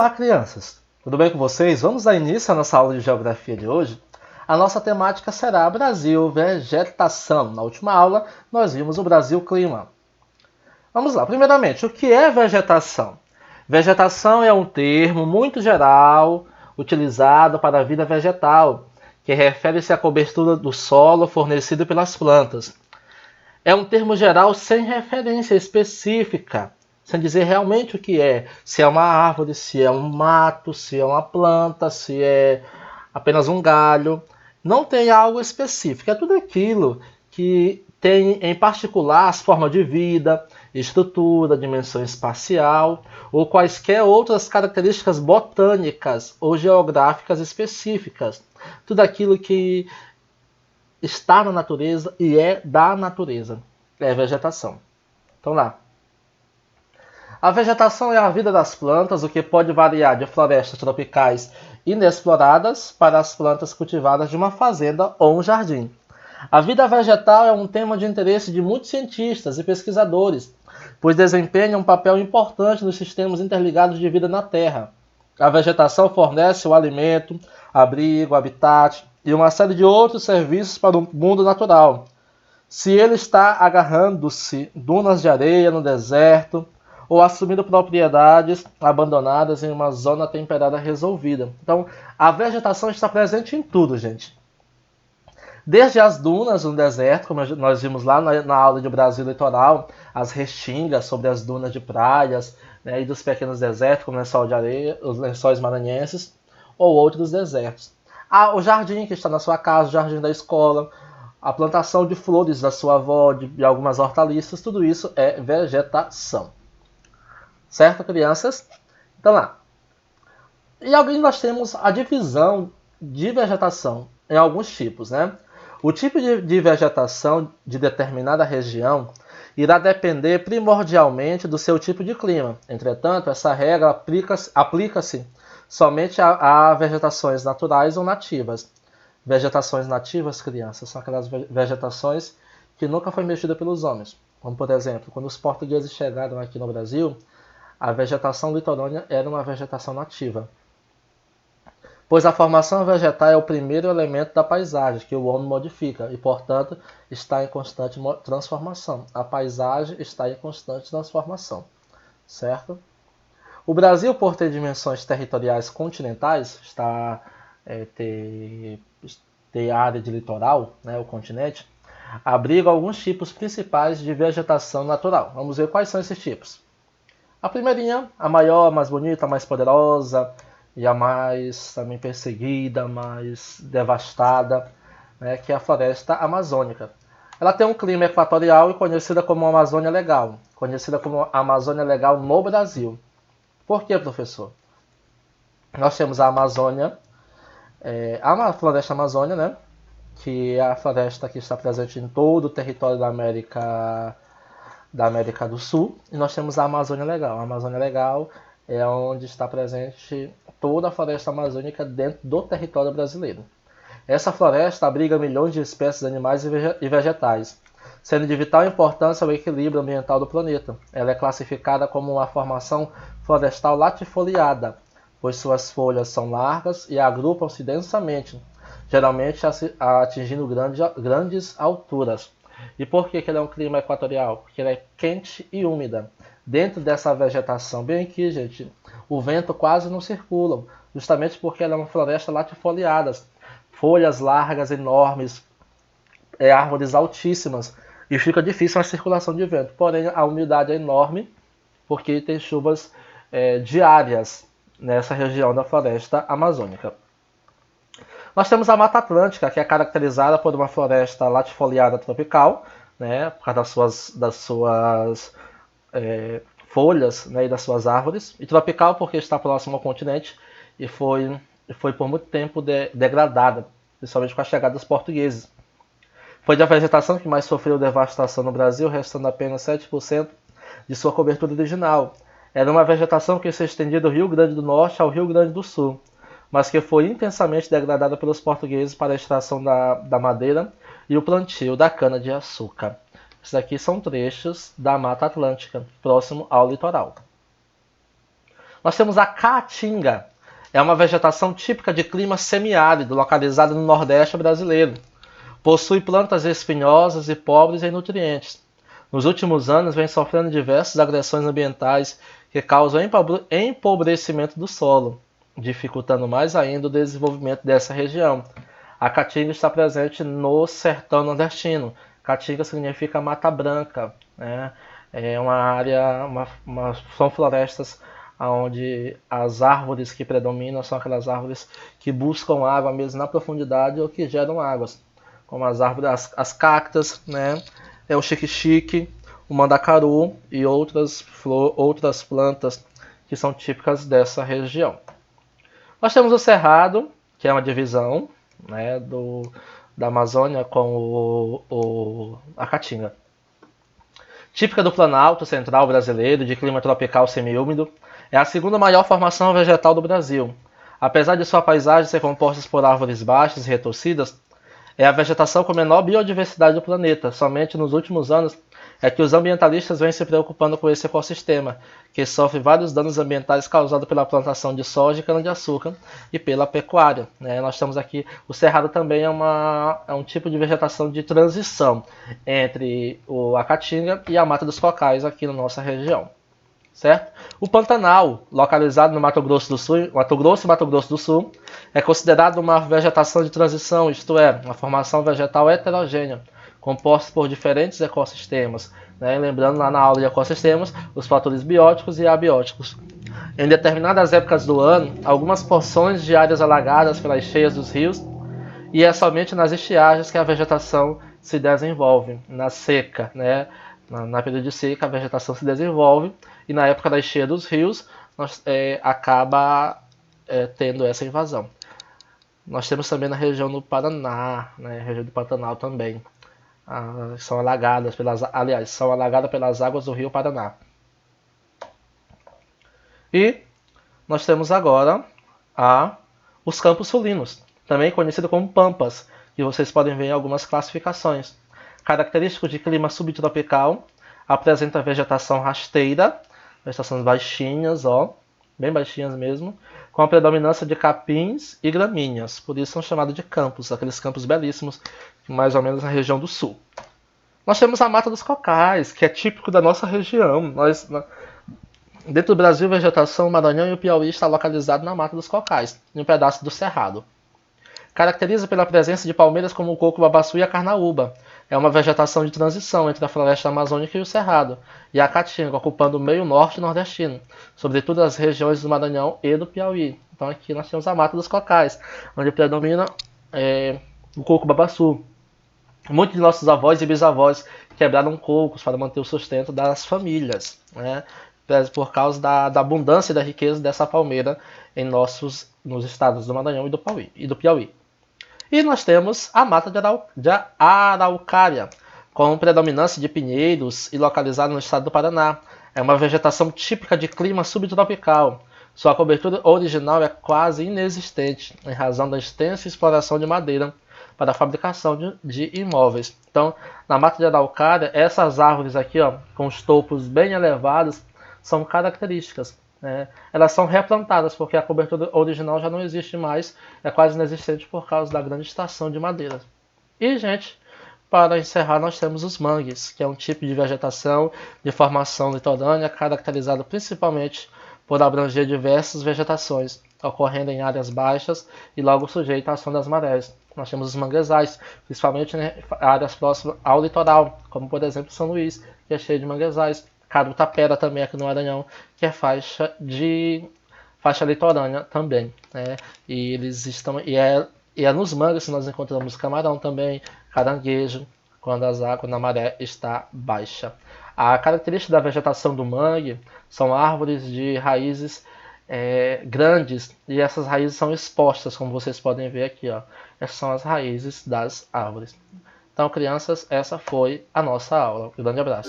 Olá, crianças! Tudo bem com vocês? Vamos dar início à nossa aula de geografia de hoje. A nossa temática será Brasil, vegetação. Na última aula, nós vimos o Brasil clima. Vamos lá. Primeiramente, o que é vegetação? Vegetação é um termo muito geral utilizado para a vida vegetal, que refere-se à cobertura do solo fornecido pelas plantas. É um termo geral sem referência específica, sem dizer realmente o que é. Se é uma árvore, se é um mato, se é uma planta, se é apenas um galho. Não tem algo específico. É tudo aquilo que tem em particular as formas de vida, estrutura, dimensão espacial ou quaisquer outras características botânicas ou geográficas específicas. Tudo aquilo que está na natureza e é da natureza. É vegetação. Então lá. A vegetação é a vida das plantas, o que pode variar de florestas tropicais inexploradas para as plantas cultivadas de uma fazenda ou um jardim. A vida vegetal é um tema de interesse de muitos cientistas e pesquisadores, pois desempenha um papel importante nos sistemas interligados de vida na Terra. A vegetação fornece o alimento, abrigo, habitat e uma série de outros serviços para o mundo natural. Se ele está agarrando-se dunas de areia no deserto ou assumindo propriedades abandonadas em uma zona temperada resolvida. Então, a vegetação está presente em tudo, gente. Desde as dunas no deserto, como nós vimos lá na aula de Brasil Litoral, as restingas sobre as dunas de praias, né, e dos pequenos desertos, como o lençol de areia, os lençóis maranhenses, ou outros desertos. O jardim que está na sua casa, o jardim da escola, a plantação de flores da sua avó, de algumas hortaliças, tudo isso é vegetação. Certo, crianças? Então lá. E alguém nós temos a divisão de vegetação em alguns tipos, né? O tipo de vegetação de determinada região irá depender primordialmente do seu tipo de clima. Entretanto, essa regra aplica-se somente a vegetações naturais ou nativas. Vegetações nativas, crianças, são aquelas vegetações que nunca foi mexida pelos homens. Como, por exemplo, quando os portugueses chegaram aqui no Brasil, a vegetação litorânea era uma vegetação nativa, pois a formação vegetal é o primeiro elemento da paisagem que o homem modifica e, portanto, está em constante transformação. A paisagem está em constante transformação, certo? O Brasil, por ter dimensões territoriais continentais, ter área de litoral, né, o continente, abriga alguns tipos principais de vegetação natural. Vamos ver quais são esses tipos. A primeirinha, a maior, a mais bonita, a mais poderosa e a mais também perseguida, mais devastada, né, que é a floresta amazônica. Ela tem um clima equatorial e conhecida como Amazônia Legal, conhecida como Amazônia Legal no Brasil. Por que, professor? Nós temos a Amazônia, a floresta amazônica, né, que é a floresta que está presente em todo o território da América do Sul, e nós temos a Amazônia Legal. A Amazônia Legal é onde está presente toda a floresta amazônica dentro do território brasileiro. Essa floresta abriga milhões de espécies de animais e vegetais, sendo de vital importância o equilíbrio ambiental do planeta. Ela é classificada como uma formação florestal latifoliada, pois suas folhas são largas e agrupam-se densamente, geralmente atingindo grandes alturas. E por que ela é um clima equatorial? Porque ela é quente e úmida. Dentro dessa vegetação, bem aqui, gente, o vento quase não circula, justamente porque ela é uma floresta latifoliada. Folhas largas, enormes, árvores altíssimas, e fica difícil a circulação de vento. Porém, a umidade é enorme, porque tem chuvas diárias nessa região da floresta amazônica. Nós temos a Mata Atlântica, que é caracterizada por uma floresta latifoliada tropical, né, por causa das suas folhas, né, e das suas árvores, e tropical porque está próximo ao continente e foi por muito tempo degradada, principalmente com a chegada dos portugueses. Foi a vegetação que mais sofreu devastação no Brasil, restando apenas 7% de sua cobertura original. Era uma vegetação que se estendia do Rio Grande do Norte ao Rio Grande do Sul, mas que foi intensamente degradada pelos portugueses para a extração da madeira e o plantio da cana-de-açúcar. Esses aqui são trechos da Mata Atlântica, próximo ao litoral. Nós temos a caatinga. É uma vegetação típica de clima semiárido, localizada no Nordeste brasileiro. Possui plantas espinhosas e pobres em nutrientes. Nos últimos anos, vem sofrendo diversas agressões ambientais que causam empobrecimento do solo, dificultando mais ainda o desenvolvimento dessa região. A caatinga está presente no sertão nordestino. Caatinga significa mata branca, né? É uma área, são florestas onde as árvores que predominam são aquelas árvores que buscam água mesmo na profundidade ou que geram águas, como as árvores, as cactas, né? É o xique-xique, o mandacaru e outras plantas que são típicas dessa região. Nós temos o cerrado, que é uma divisão, né, da Amazônia com a caatinga. Típica do Planalto Central brasileiro, de clima tropical semiúmido, é a segunda maior formação vegetal do Brasil. Apesar de sua paisagem ser composta por árvores baixas e retorcidas, é a vegetação com menor biodiversidade do planeta. Somente nos últimos anos é que os ambientalistas vêm se preocupando com esse ecossistema, que sofre vários danos ambientais causados pela plantação de soja e cana-de-açúcar e pela pecuária. Nós temos aqui, o cerrado também é um tipo de vegetação de transição entre a caatinga e a mata dos cocais aqui na nossa região. Certo? O Pantanal, localizado no Mato Grosso do Sul, Mato Grosso do Sul, é considerado uma vegetação de transição, isto é, uma formação vegetal heterogênea, composta por diferentes ecossistemas. Lembrando lá na aula de ecossistemas, os fatores bióticos e abióticos. Em determinadas épocas do ano, algumas porções de áreas alagadas pelas cheias dos rios, e é somente nas estiagens que a vegetação se desenvolve, na seca, na período de seca a vegetação se desenvolve, e na época da enchente dos rios acaba tendo essa invasão. Nós temos também na região do Paraná, região do Pantanal também, são alagadas pelas águas do rio Paraná. E nós temos agora os campos sulinos, também conhecido como pampas, que vocês podem ver em algumas classificações. Característico de clima subtropical, apresenta vegetação rasteira, vegetações baixinhas, bem baixinhas mesmo, com a predominância de capins e gramíneas, por isso são chamados de campos, aqueles campos belíssimos, mais ou menos na região do sul. Nós temos a Mata dos Cocais, que é típico da nossa região. Dentro do Brasil, a vegetação, o Maranhão e o Piauí está localizado na Mata dos Cocais, em um pedaço do Cerrado. Caracteriza pela presença de palmeiras como o coco-babaçu e a carnaúba. É uma vegetação de transição entre a floresta amazônica e o cerrado, e a caatinga, ocupando o meio norte nordestino, sobretudo as regiões do Maranhão e do Piauí. Então aqui nós temos a Mata dos Cocais, onde predomina o coco-babaçu. Muitos de nossos avós e bisavós quebraram cocos para manter o sustento das famílias, por causa da abundância e da riqueza dessa palmeira nos estados do Maranhão e do Piauí. E nós temos a mata de araucária, com predominância de pinheiros e localizada no estado do Paraná. É uma vegetação típica de clima subtropical. Sua cobertura original é quase inexistente, em razão da extensa exploração de madeira para a fabricação de imóveis. Então, na mata de araucária, essas árvores aqui, com os topos bem elevados, são características. Elas são replantadas, porque a cobertura original já não existe mais, é quase inexistente por causa da grande estação de madeira. E, gente, para encerrar, nós temos os mangues, que é um tipo de vegetação de formação litorânea, caracterizado principalmente por abranger diversas vegetações, ocorrendo em áreas baixas e logo sujeita à ação das marés. Nós temos os manguezais, principalmente em áreas próximas ao litoral, como por exemplo São Luís, que é cheio de manguezais. Carutapera também aqui no Maranhão, que é faixa litorânea também, E eles estão é nos mangues que nós encontramos camarão também, caranguejo, quando a maré está baixa. A característica da vegetação do mangue são árvores de raízes grandes, e essas raízes são expostas, como vocês podem ver aqui, Essas são as raízes das árvores. Então, crianças, essa foi a nossa aula. Um grande abraço.